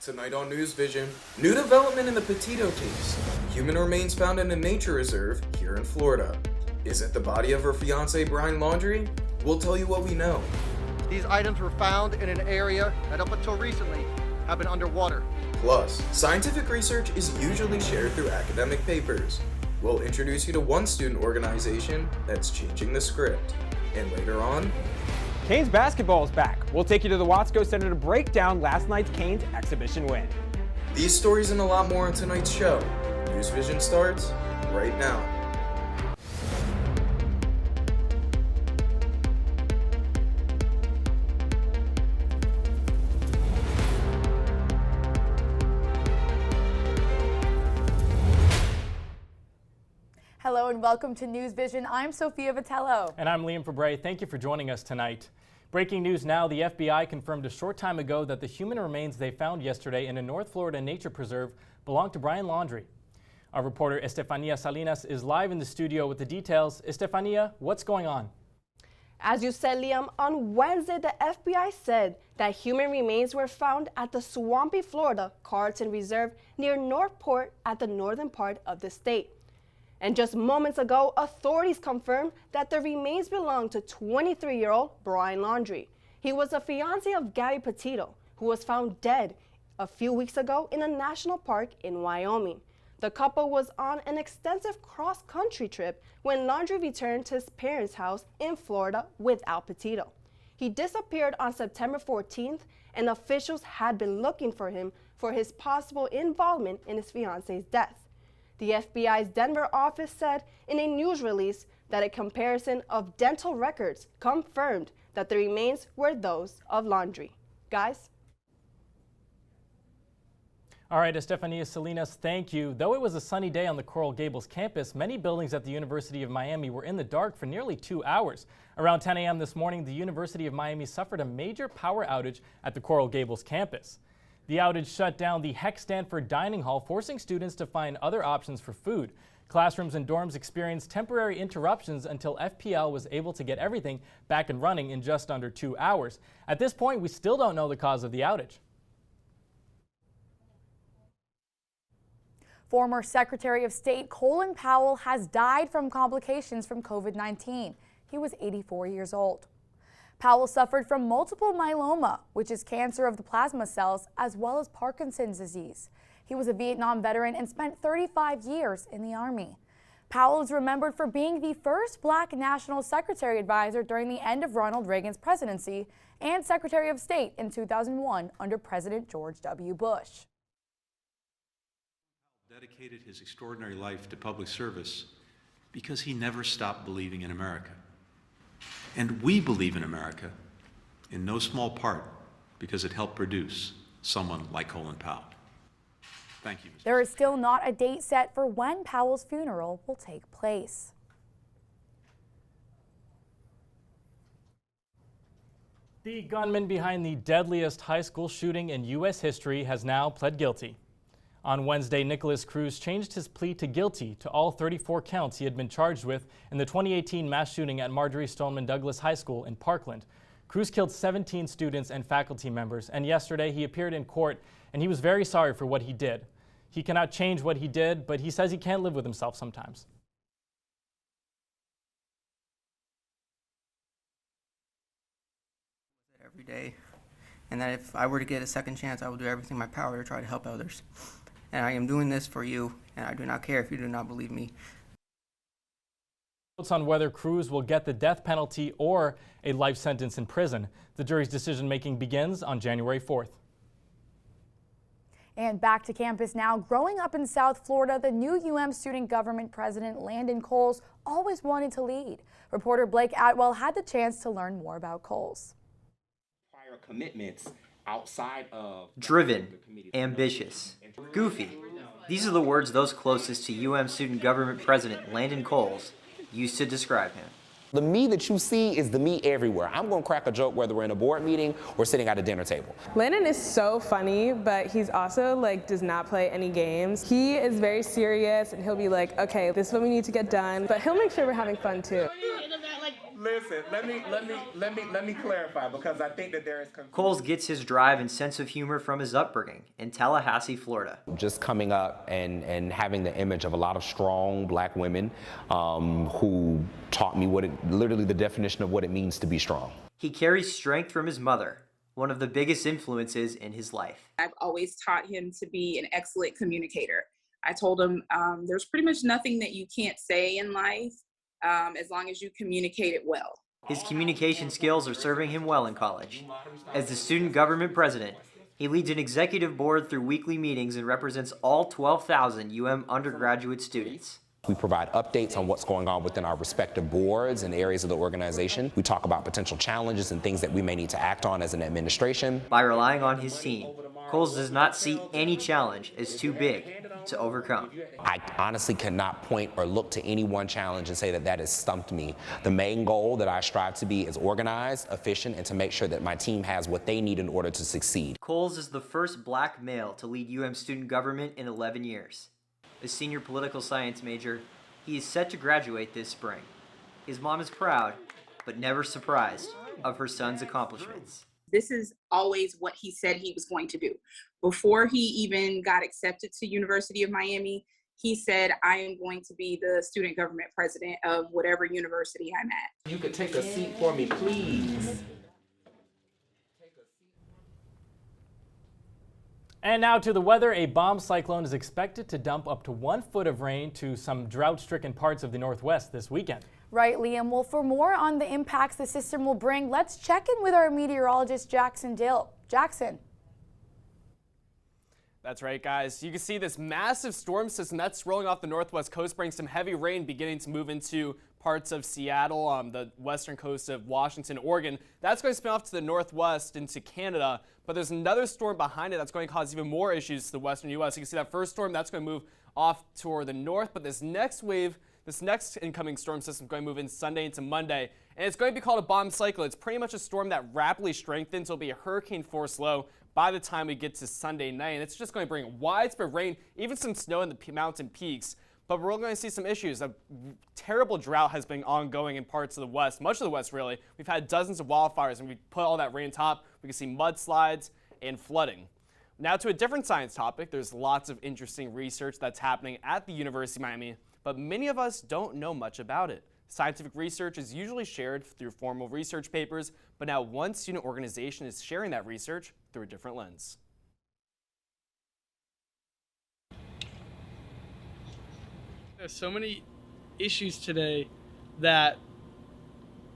Tonight on NewsVision, new development in the Petito case. Human remains found in a nature reserve here in Florida. Is it the body of her fiance Brian Laundrie? We'll tell you what we know. These items were found in an area that up until recently have been underwater. Plus, scientific research is usually shared through academic papers. We'll introduce you to one student organization that's changing the script. And later on, Canes basketball is back. We'll take you to the Watsco Center to break down last night's Canes exhibition win. These stories and a lot more on tonight's show. NewsVision starts right now. Hello and welcome to NewsVision. I'm Sophia Vitello. And I'm Liam Fabray. Thank you for joining us tonight. Breaking news now, the FBI confirmed a short time ago that the human remains they found yesterday in a North Florida nature preserve belonged to Brian Laundrie. Our reporter Estefania Salinas is live in the studio with the details. Estefania, what's going on? As you said, Liam, on Wednesday, the FBI said that human remains were found at the swampy Florida Carlton Reserve near Northport at the northern part of the state. And just moments ago, authorities confirmed that the remains belonged to 23-year-old Brian Laundrie. He was a fiancé of Gabby Petito, who was found dead a few weeks ago in a national park in Wyoming. The couple was on an extensive cross-country trip when Laundrie returned to his parents' house in Florida without Petito. He disappeared on September 14th, and officials had been looking for him for his possible involvement in his fiancé's death. The FBI's Denver office said in a news release that a comparison of dental records confirmed that the remains were those of Laundrie. Guys? All right, Estefania Salinas, thank you. Though it was a sunny day on the Coral Gables campus, many buildings at the University of Miami were in the dark for nearly 2 hours. Around 10 a.m. this morning, the University of Miami suffered a major power outage at the Coral Gables campus. The outage shut down the Heck Stanford dining hall, forcing students to find other options for food. Classrooms and dorms experienced temporary interruptions until FPL was able to get everything back and running in just under 2 hours. At this point, we still don't know the cause of the outage. Former Secretary of State Colin Powell has died from complications from COVID-19. He was 84 years old. Powell suffered from multiple myeloma, which is cancer of the plasma cells, as well as Parkinson's disease. He was a Vietnam veteran and spent 35 years in the Army. Powell is remembered for being the first Black National Secretary Advisor during the end of Ronald Reagan's presidency and Secretary of State in 2001 under President George W. Bush. Dedicated his extraordinary life to public service because he never stopped believing in America. And we believe in America in no small part because it helped produce someone like Colin Powell. Thank you. There is still not a date set for when Powell's funeral will take place. The gunman behind the deadliest high school shooting in U.S. history has now pled guilty. On Wednesday, Nicholas Cruz changed his plea to guilty to all 34 counts he had been charged with in the 2018 mass shooting at Marjorie Stoneman Douglas High School in Parkland. Cruz killed 17 students and faculty members, and yesterday he appeared in court and he was very sorry for what he did. He cannot change what he did, but he says he can't live with himself sometimes. Every day, and that if I were to get a second chance, I will do everything in my power to try to help others. And I am doing this for you, and I do not care if you do not believe me. On whether Cruz will get the death penalty or a life sentence in prison. The jury's decision-making begins on January 4th. And back to campus now. Growing up in South Florida, the new student government president, Landon Coles, always wanted to lead. Reporter Blake Atwell had the chance to learn more about Coles. Prior commitments outside of driven, ambitious, goofy. These are the words those closest to student government president Landon Coles used to describe him. The me that you see is the me everywhere. I'm going to crack a joke whether we're in a board meeting or sitting at a dinner table. Landon is so funny, but he's also does not play any games. He is very serious and he'll be like, okay, this is what we need to get done, but he'll make sure we're having fun too. Listen, let me clarify, because I think that there is confusion. Coles gets his drive and sense of humor from his upbringing in Tallahassee, Florida. Just coming up and having the image of a lot of strong black women who taught me literally the definition of what it means to be strong. He carries strength from his mother, one of the biggest influences in his life. I've always taught him to be an excellent communicator. I told him there's pretty much nothing that you can't say in life as long as you communicate it well. His communication skills are serving him well in college. As the student government president, he leads an executive board through weekly meetings and represents all 12,000 undergraduate students. We provide updates on what's going on within our respective boards and areas of the organization. We talk about potential challenges and things that we may need to act on as an administration. By relying on his team, Coles does not see any challenge as too big to overcome. I honestly cannot point or look to any one challenge and say that has stumped me. The main goal that I strive to be is organized, efficient, and to make sure that my team has what they need in order to succeed. Coles is the first black male to lead student government in 11 years. A senior political science major, he is set to graduate this spring. His mom is proud, but never surprised, of her son's accomplishments. This is always what he said he was going to do. Before he even got accepted to University of Miami, he said, I am going to be the student government president of whatever university I'm at. You could take a seat for me, please. And now to the weather. A bomb cyclone is expected to dump up to 1 foot of rain to some drought-stricken parts of the Northwest this weekend. Right, Liam. Well, for more on the impacts the system will bring, let's check in with our meteorologist, Jackson Dill. Jackson. That's right, guys. You can see this massive storm system that's rolling off the northwest coast, bringing some heavy rain beginning to move into parts of Seattle, the western coast of Washington, Oregon. That's going to spin off to the northwest into Canada, but there's another storm behind it that's going to cause even more issues to the western U.S. You can see that first storm that's going to move off toward the north, but this next wave, this next incoming storm system is going to move in Sunday into Monday, and it's going to be called a bomb cyclone. It's pretty much a storm that rapidly strengthens. It'll be a hurricane-force low by the time we get to Sunday night, and it's just going to bring widespread rain, even some snow in the mountain peaks. But we're going to see some issues. A terrible drought has been ongoing in parts of the west, much of the west really. We've had dozens of wildfires, and we put all that rain on top. We can see mudslides and flooding. Now to a different science topic. There's lots of interesting research that's happening at the University of Miami, but many of us don't know much about it. Scientific research is usually shared through formal research papers, but now one student organization is sharing that research through a different lens. There's so many issues today that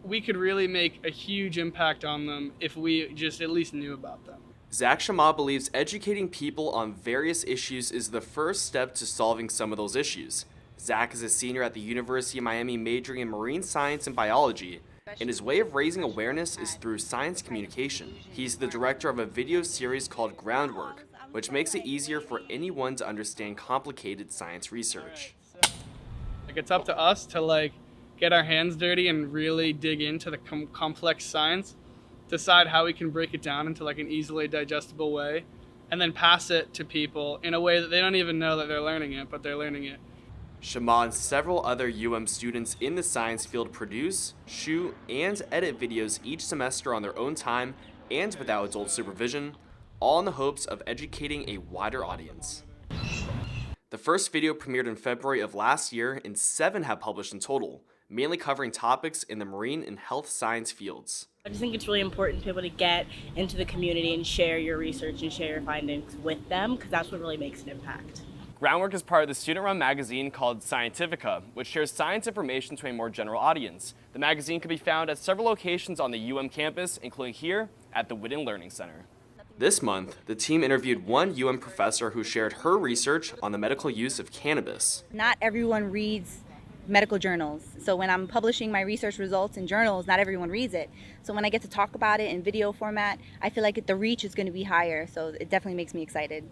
we could really make a huge impact on them if we just at least knew about them. Zach Shama believes educating people on various issues is the first step to solving some of those issues. Zach is a senior at the University of Miami majoring in marine science and biology, and his way of raising awareness is through science communication. He's the director of a video series called Groundwork, which makes it easier for anyone to understand complicated science research. It's up to us to get our hands dirty and really dig into the complex science, decide how we can break it down into an easily digestible way, and then pass it to people in a way that they don't even know that they're learning it, but they're learning it. Shama and several other students in the science field produce, shoot, and edit videos each semester on their own time and without adult supervision, all in the hopes of educating a wider audience. The first video premiered in February of last year, and 7 have published in total, mainly covering topics in the marine and health science fields. I just think it's really important to be able to get into the community and share your research and share your findings with them, because that's what really makes an impact. Groundwork is part of the student-run magazine called Scientifica, which shares science information to a more general audience. The magazine can be found at several locations on the UM campus, including here at the Whitten Learning Center. This month, the team interviewed one UM professor who shared her research on the medical use of cannabis. Not everyone reads medical journals. So when I'm publishing my research results in journals, not everyone reads it. So when I get to talk about it in video format, I feel like the reach is going to be higher. So it definitely makes me excited.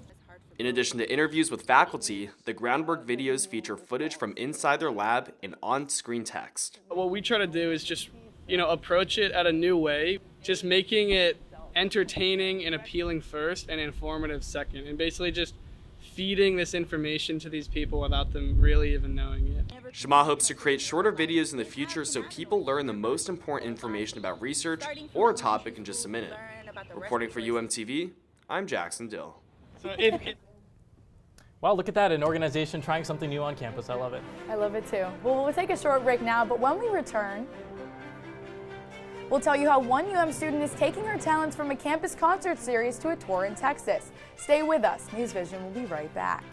In addition to interviews with faculty, the Groundwork videos feature footage from inside their lab and on-screen text. What we try to do is just, approach it at a new way, just making it entertaining and appealing first and informative second, and basically just feeding this information to these people without them really even knowing it. Shema hopes to create shorter videos in the future so people learn the most important information about research or a topic in just a minute. Reporting for UMTV, I'm Jackson Dill. Well, look at that, an organization trying something new on campus. I love it. I love it too. Well, we'll take a short break now, but when we return, we'll tell you how one UM student is taking her talents from a campus concert series to a tour in Texas. Stay with us. NewsVision will be right back.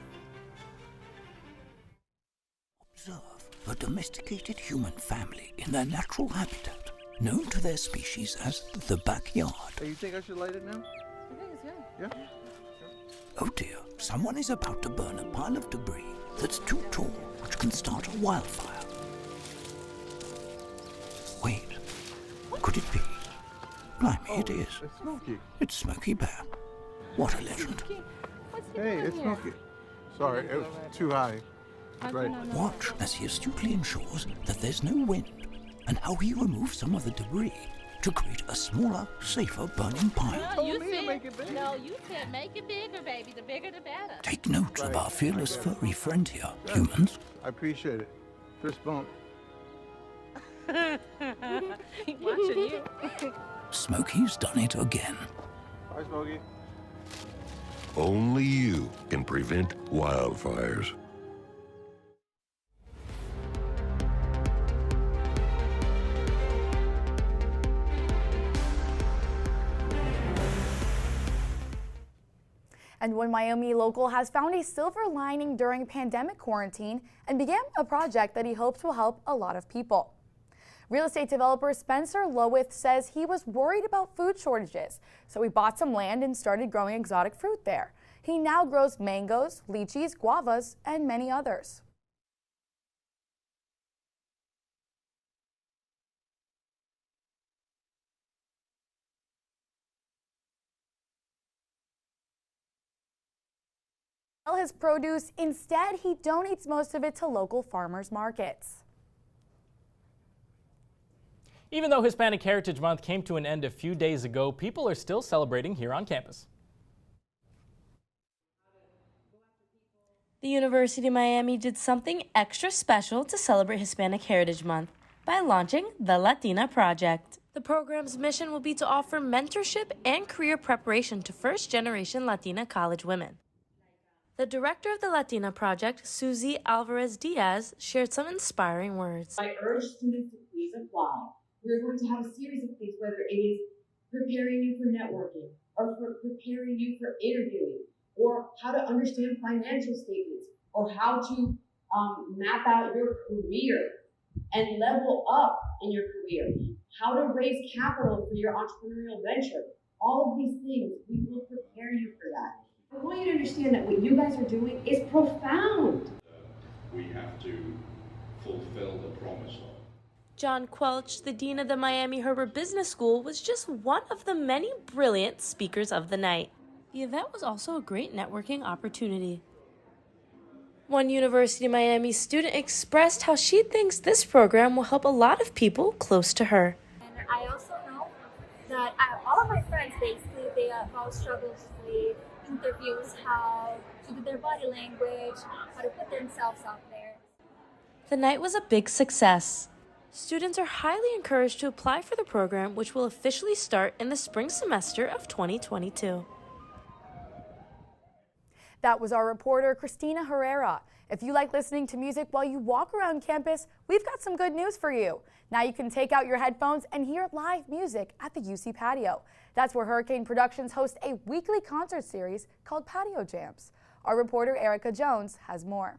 Observe a domesticated human family in their natural habitat, known to their species as the backyard. Hey, you think I should light it now? I think it's good. Yeah. Oh dear, someone is about to burn a pile of debris that's too tall, which can start a wildfire. Wait, could it be? Blimey, it is. It's Smokey. It's Smokey Bear. What a legend. Hey, it's Smokey. Sorry, it was too high. Right. Watch as he astutely ensures that there's no wind, and how he removes some of the debris to create a smaller, safer burning pile. No, you said make it bigger, baby. The bigger the better. Take note of our fearless furry friend here, humans. I appreciate it. Fist bump. Watching you. Smokey's done it again. Bye, Smokey. Only you can prevent wildfires. And one Miami local has found a silver lining during pandemic quarantine and began a project that he hopes will help a lot of people. Real estate developer Spencer Lowith says he was worried about food shortages, so he bought some land and started growing exotic fruit there. He now grows mangoes, lychees, guavas, and many others. His produce. Instead, he donates most of it to local farmers markets. Even though Hispanic Heritage Month came to an end a few days ago, people are still celebrating here on campus. The University of Miami did something extra special to celebrate Hispanic Heritage Month by launching the Latina Project. The program's mission will be to offer mentorship and career preparation to first-generation Latina college women. The director of the Latina Project, Susie Alvarez-Diaz, shared some inspiring words. I urge students to please apply. We're going to have a series of things, whether it is preparing you for networking, or for preparing you for interviewing, or how to understand financial statements, or how to map out your career and level up in your career, how to raise capital for your entrepreneurial venture. All of these things, we will prepare you for that. I want you to understand that what you guys are doing is profound. We have to fulfill the promise of. John Quelch, the dean of the Miami Herbert Business School, was just one of the many brilliant speakers of the night. The event was also a great networking opportunity. One University of Miami student expressed how she thinks this program will help a lot of people close to her. And I also know that all of my friends, basically, they all struggle with interviews, how to do their body language, how to put themselves out there. The night was a big success. Students are highly encouraged to apply for the program, which will officially start in the spring semester of 2022. That was our reporter, Christina Herrera. If you like listening to music while you walk around campus, we've got some good news for you. Now you can take out your headphones and hear live music at the UC Patio. That's where Hurricane Productions hosts a weekly concert series called Patio Jams. Our reporter, Erica Jones, has more.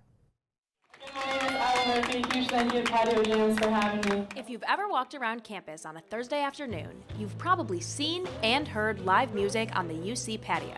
If you've ever walked around campus on a Thursday afternoon, you've probably seen and heard live music on the UC Patio.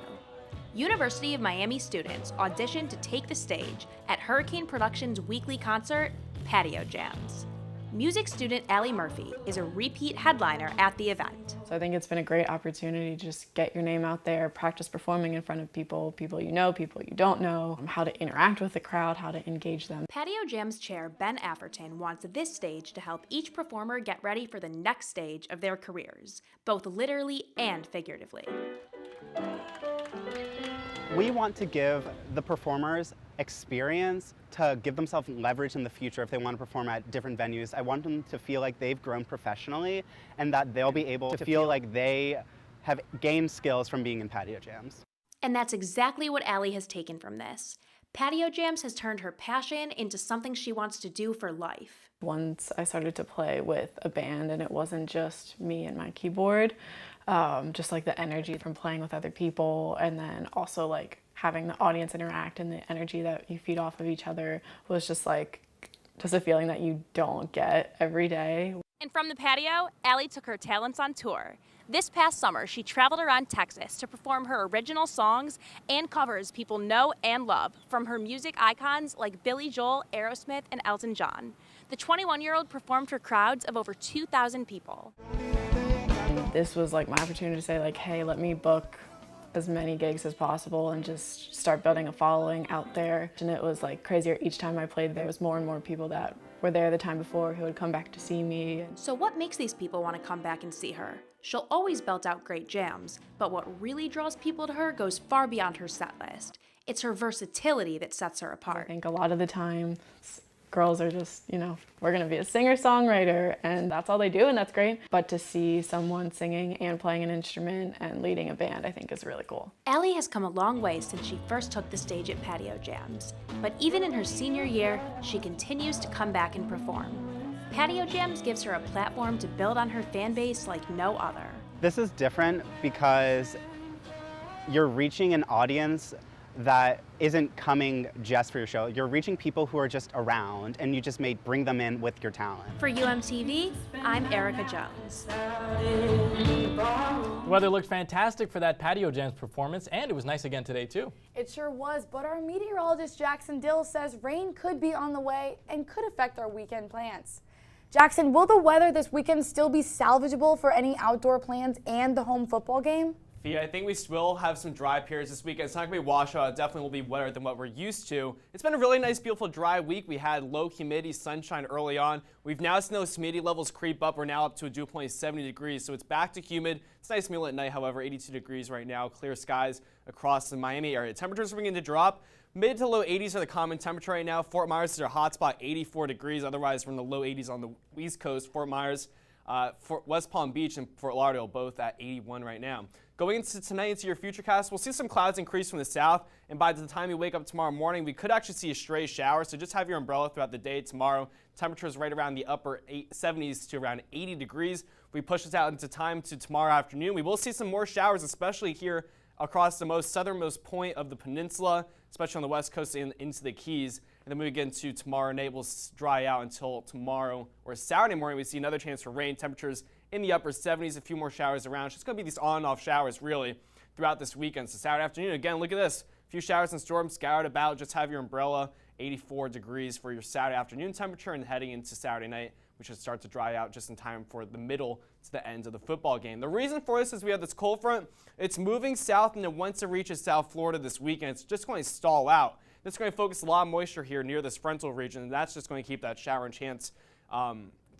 University of Miami students auditioned to take the stage at Hurricane Productions' weekly concert, Patio Jams. Music student Allie Murphy is a repeat headliner at the event. So I think it's been a great opportunity to just get your name out there, practice performing in front of people you know, people you don't know, how to interact with the crowd, how to engage them. Patio Jams chair Ben Afferton wants this stage to help each performer get ready for the next stage of their careers, both literally and figuratively. We want to give the performers experience to give themselves leverage in the future if they want to perform at different venues. I want them to feel like they've grown professionally and that they'll be able to feel like they have gained skills from being in patio jams. And that's exactly what Allie has taken from this. Patio Jams has turned her passion into something she wants to do for life. Once I started to play with a band and it wasn't just me and my keyboard, just like the energy from playing with other people and then also like having the audience interact and the energy that you feed off of each other was just a feeling that you don't get every day. And from the patio, Allie took her talents on tour. This past summer, she traveled around Texas to perform her original songs and covers people know and love from her music icons like Billy Joel, Aerosmith, and Elton John. The 21-year-old performed for crowds of over 2,000 people. This was like my opportunity to say like, hey, let me book as many gigs as possible and just start building a following out there. And it was like crazier each time I played. There was more and more people that were there the time before who would come back to see me. So what makes these people want to come back and see her? She'll always belt out great jams, but what really draws people to her goes far beyond her set list. It's her versatility that sets her apart. I think a lot of the time, girls are just, we're gonna be a singer-songwriter, and that's all they do, and that's great. But to see someone singing and playing an instrument and leading a band, I think is really cool. Allie has come a long way since she first took the stage at Patio Jams. But even in her senior year, she continues to come back and perform. Patio Jams gives her a platform to build on her fan base like no other. This is different because you're reaching an audience that isn't coming just for your show. You're reaching people who are just around, and you just may bring them in with your talent. For UMTV, I'm Erica Jones. The weather looked fantastic for that Patio Jams performance, and it was nice again today, too. It sure was, but our meteorologist Jackson Dill says rain could be on the way and could affect our weekend plans. Jackson, will the weather this weekend still be salvageable for any outdoor plans and the home football game? I think we will have some dry periods this weekend. It's not going to be washout. It definitely will be wetter than what we're used to. It's been a really nice, beautiful, dry week. We had low humidity, sunshine early on. We've now seen those humidity levels creep up. We're now up to a dew point of 70 degrees, so it's back to humid. It's nice and humid at night, however, 82 degrees right now. Clear skies across the Miami area. Temperatures are beginning to drop. Mid to low 80s are the common temperature right now. Fort Myers is our hot spot, 84 degrees. Otherwise, we're in the low 80s on the East Coast. Fort Myers, West Palm Beach, and Fort Lauderdale both at 81 right now. Going into tonight, into your futurecast, we'll see some clouds increase from the south, and by the time you wake up tomorrow morning, we could actually see a stray shower, so just have your umbrella throughout the day tomorrow. Temperatures right around the upper 70s to around 80 degrees. We push this out into time to tomorrow afternoon. We will see some more showers, especially here across the most southernmost point of the peninsula, especially on the west coast and into the Keys. And then we get into tomorrow night, we'll dry out until tomorrow or Saturday morning. We see another chance for rain. Temperatures in the upper 70s, a few more showers around. It's just going to be these on and off showers really throughout this weekend. So Saturday afternoon, again, look at this. A few showers and storms scattered about. Just have your umbrella. 84 degrees for your Saturday afternoon temperature, and heading into Saturday night, we should start to dry out just in time for the middle to the end of the football game. The reason for this is we have this cold front. It's moving south, and then once it reaches South Florida this weekend, it's just going to stall out. It's going to focus a lot of moisture here near this frontal region, and that's just going to keep that shower and chance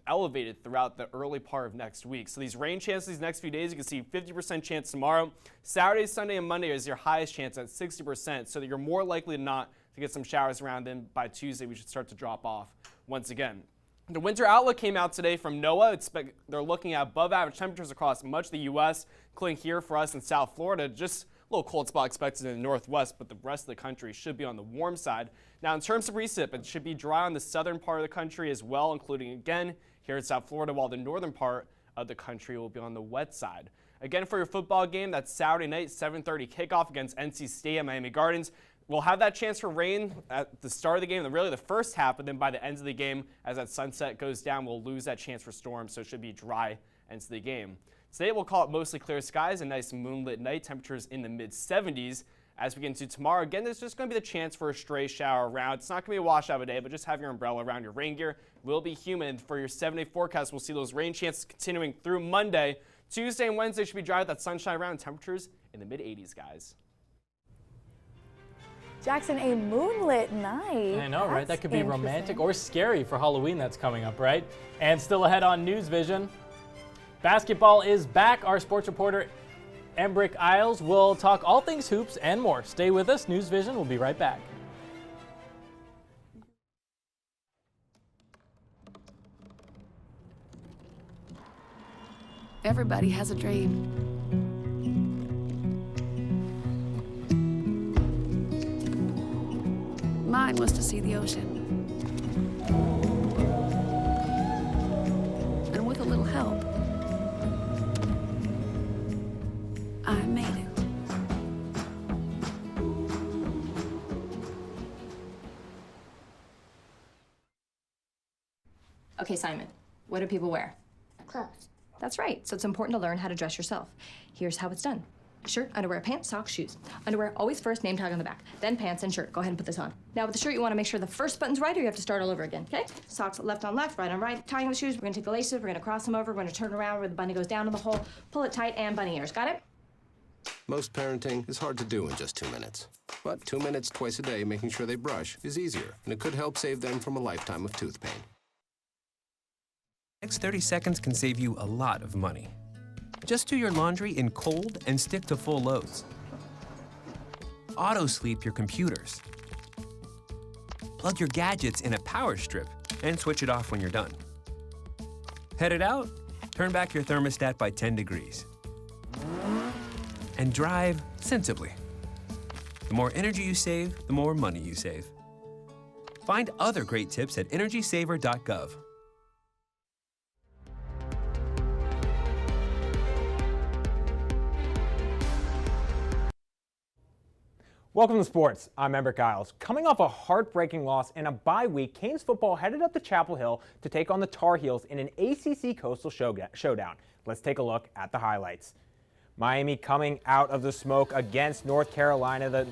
elevated throughout the early part of next week. So these rain chances these next few days, you can see 50% chance tomorrow. Saturday, Sunday, and Monday is your highest chance at 60%, so that you're more likely than not to get some showers around. Then by Tuesday, we should start to drop off once again. The winter outlook came out today from NOAA. They're looking at above average temperatures across much of the U.S., including here for us in South Florida. Just a little cold spot expected in the northwest, but the rest of the country should be on the warm side. Now, in terms of precip, it should be dry on the southern part of the country as well, including again here in South Florida, while the northern part of the country will be on the wet side. Again, for your football game, that's Saturday night, 7:30 kickoff against NC State at Miami Gardens. We'll have that chance for rain at the start of the game, really the first half, but then by the end of the game, as that sunset goes down, we'll lose that chance for storms, so it should be dry into the game. Today, we'll call it mostly clear skies, a nice moonlit night, temperatures in the mid-70s. As we get into tomorrow, again, there's just going to be the chance for a stray shower around. It's not going to be a washout of a day, but just have your umbrella around your rain gear. It will be humid. For your 7-day forecast, we'll see those rain chances continuing through Monday. Tuesday and Wednesday should be dry with that sunshine around, temperatures in the mid-80s, guys. Jackson, a moonlit night. I know, right? That could be romantic or scary for Halloween that's coming up, right? And still ahead on NewsVision, basketball is back. Our sports reporter, Embrick Isles, will talk all things hoops and more. Stay with us. NewsVision will be right back. Everybody has a dream. Mine was to see the ocean. And with a little help, I made it. Okay, Simon, what do people wear? Clothes. That's right. So it's important to learn how to dress yourself. Here's how it's done. Shirt, underwear, pants, socks, shoes. Underwear, always first, name tag on the back. Then pants and shirt. Go ahead and put this on. Now with the shirt, you want to make sure the first button's right or you have to start all over again, okay? Socks left on left, right on right. Tying the shoes, we're going to take the laces, we're going to cross them over, we're going to turn around where the bunny goes down in the hole, pull it tight, and bunny ears. Got it? Most parenting is hard to do in just 2 minutes. But 2 minutes twice a day making sure they brush is easier, and it could help save them from a lifetime of tooth pain. Next 30 seconds can save you a lot of money. Just do your laundry in cold and stick to full loads. Auto-sleep your computers. Plug your gadgets in a power strip and switch it off when you're done. Headed out? Turn back your thermostat by 10 degrees. And drive sensibly. The more energy you save, the more money you save. Find other great tips at energysaver.gov. Welcome to sports. I'm Embert Giles. Coming off a heartbreaking loss and a bye week, Canes football headed up to Chapel Hill to take on the Tar Heels in an ACC Coastal Showdown. Let's take a look at the highlights. Miami coming out of the smoke against North Carolina. The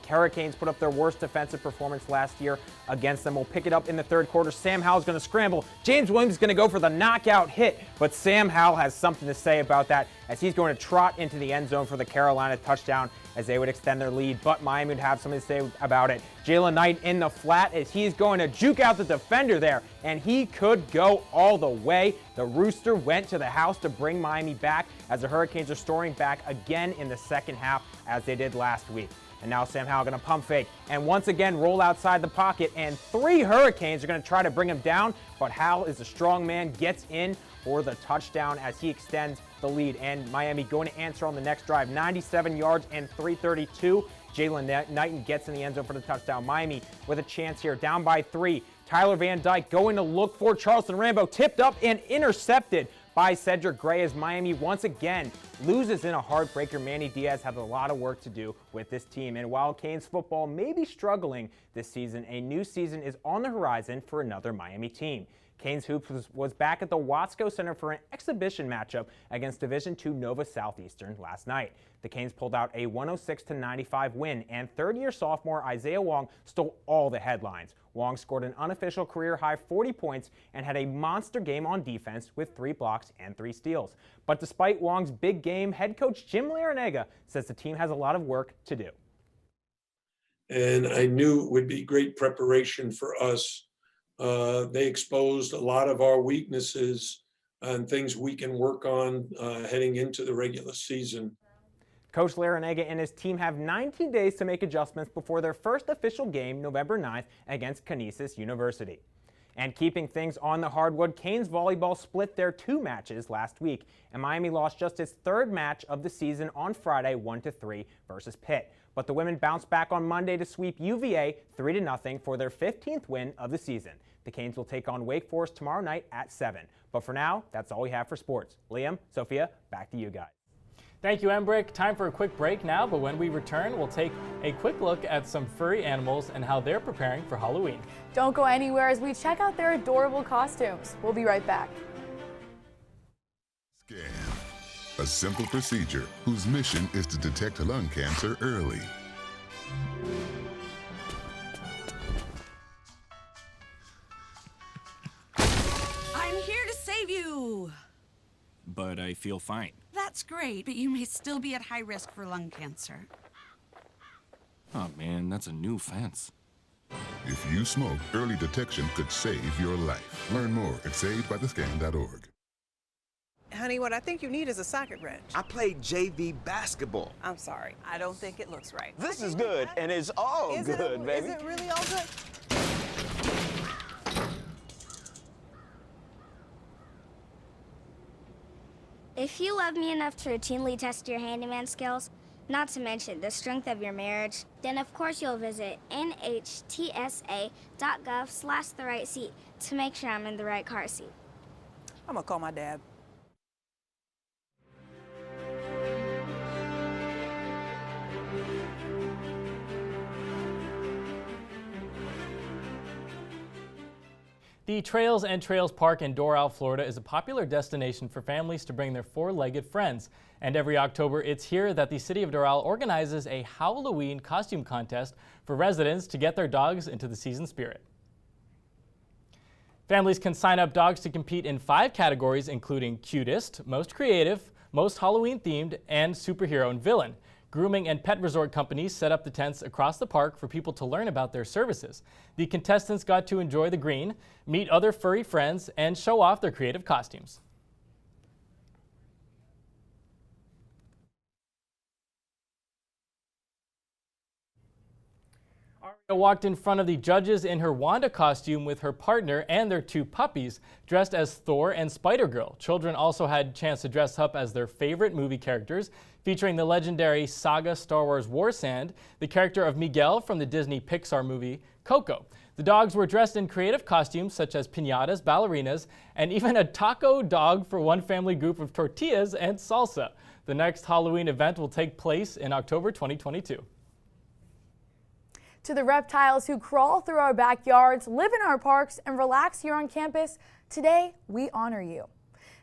Hurricanes put up their worst defensive performance last year against them. We'll pick it up in the third quarter. Sam Howell's going to scramble. James Williams is going to go for the knockout hit, but Sam Howell has something to say about that as he's going to trot into the end zone for the Carolina touchdown as they would extend their lead, but Miami would have something to say about it. Jalen Knight in the flat as he's going to juke out the defender there, and he could go all the way. The Rooster went to the house to bring Miami back as the Hurricanes are storming back again in the second half as they did last week. And now Sam Howell going to pump fake and once again roll outside the pocket, and 3 Hurricanes are going to try to bring him down, but Howell is a strong man, gets in for the touchdown as he extends the lead, and Miami going to answer on the next drive. 97 yards and 3:32. Jalen Knighton gets in the end zone for the touchdown. Miami with a chance here, down by 3. Tyler Van Dyke going to look for Charleston Rambo, tipped up and intercepted by Cedric Gray as Miami once again loses in a heartbreaker. Manny Diaz has a lot of work to do with this team. And while Canes football may be struggling this season, a new season is on the horizon for another Miami team. Canes Hoops was back at the Watsco Center for an exhibition matchup against Division II Nova Southeastern last night. The Canes pulled out a 106-95 win, and third-year sophomore Isaiah Wong stole all the headlines. Wong scored an unofficial career-high 40 points and had a monster game on defense with 3 blocks and 3 steals. But despite Wong's big game, head coach Jim Larinaga says the team has a lot of work to do. And I knew it would be great preparation for us. They exposed a lot of our weaknesses and things we can work on heading into the regular season. Coach Larinaga and his team have 19 days to make adjustments before their first official game November 9th against Canisius University. And keeping things on the hardwood, Canes volleyball split their 2 matches last week, and Miami lost just its 3rd match of the season on Friday 1-3 versus Pitt. But the women bounced back on Monday to sweep UVA 3-0 for their 15th win of the season. The Canes will take on Wake Forest tomorrow night at 7. But for now, that's all we have for sports. Liam, Sophia, back to you guys. Thank you, Embrick. Time for a quick break now, but when we return, we'll take a quick look at some furry animals and how they're preparing for Halloween. Don't go anywhere as we check out their adorable costumes. We'll be right back. Scan, a simple procedure whose mission is to detect lung cancer early. I'm here to save you. But I feel fine. That's great, but you may still be at high risk for lung cancer. Oh man, that's a new fence. If you smoke, early detection could save your life. Learn more at savedbythescan.org. Honey, what I think you need is a socket wrench. I played JV basketball. I'm sorry. I don't think it looks right. This is good, and it's all good, baby. Is it really all good? If you love me enough to routinely test your handyman skills, not to mention the strength of your marriage, then of course you'll visit nhtsa.gov/therightseat to make sure I'm in the right car seat. I'm gonna call my dad. The Trails and Trails Park in Doral, Florida is a popular destination for families to bring their four-legged friends. And every October, it's here that the city of Doral organizes a Halloween costume contest for residents to get their dogs into the season spirit. Families can sign up dogs to compete in 5 categories, including cutest, most creative, most Halloween themed, and superhero and villain. Grooming and pet resort companies set up the tents across the park for people to learn about their services. The contestants got to enjoy the green, meet other furry friends, and show off their creative costumes. Aria walked in front of the judges in her Wanda costume with her partner and their 2 puppies, dressed as Thor and Spider-Girl. Children also had a chance to dress up as their favorite movie characters, featuring the legendary saga Star Wars War Sand, the character of Miguel from the Disney Pixar movie Coco. The dogs were dressed in creative costumes such as piñatas, ballerinas, and even a taco dog for one family group of tortillas and salsa. The next Halloween event will take place in October 2022. To the reptiles who crawl through our backyards, live in our parks, and relax here on campus, today we honor you.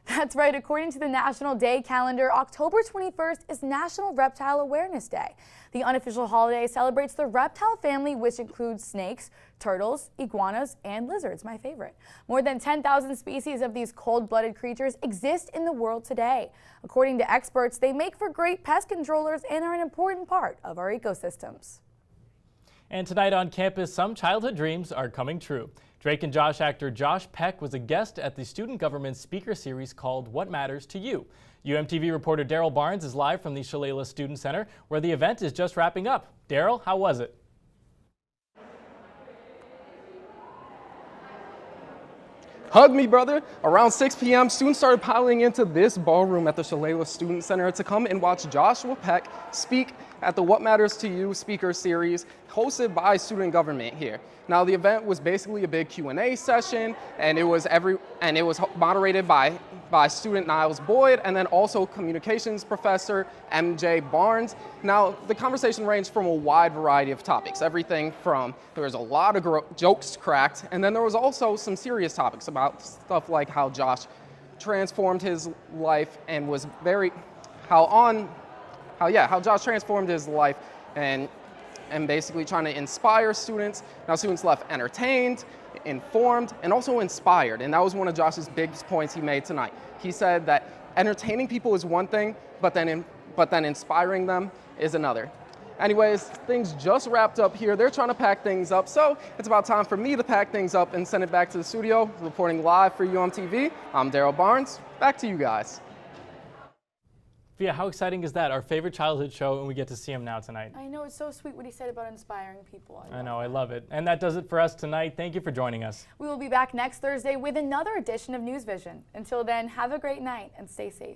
That's right, according to the National Day calendar, October 21st is National Reptile Awareness Day. The unofficial holiday celebrates the reptile family, which includes snakes, turtles, iguanas, and lizards, my favorite. More than 10,000 species of these cold-blooded creatures exist in the world today. According to experts, they make for great pest controllers and are an important part of our ecosystems. And tonight on campus, some childhood dreams are coming true. Drake and Josh actor Josh Peck was a guest at the student government speaker series called What Matters to You. UMTV reporter Daryl Barnes is live from the Shalala Student Center, where the event is just wrapping up. Daryl, how was it? Hug me, brother. Around 6 p.m., students started piling into this ballroom at the Shalala Student Center to come and watch Joshua Peck speak at the What Matters to You speaker series hosted by student government here. Now, the event was basically a big Q&A session, and it was moderated by student Niles Boyd and then also communications professor MJ Barnes. Now, the conversation ranged from a wide variety of topics, everything from there was a lot of jokes cracked, and then there was also some serious topics about stuff like how Josh transformed his life and was how Josh transformed his life and basically trying to inspire students. Now, students left entertained, informed, and also inspired. And that was one of Josh's biggest points he made tonight. He said that entertaining people is one thing, but then inspiring them is another. Anyways, things just wrapped up here. They're trying to pack things up, so it's about time for me to pack things up and send it back to the studio. Reporting live for UMTV, I'm Daryl Barnes. Back to you guys. Via, how exciting is that? Our favorite childhood show, and we get to see him now tonight. I know, it's so sweet what he said about inspiring people. I know, I love it. And that does it for us tonight. Thank you for joining us. We will be back next Thursday with another edition of NewsVision. Until then, have a great night and stay safe.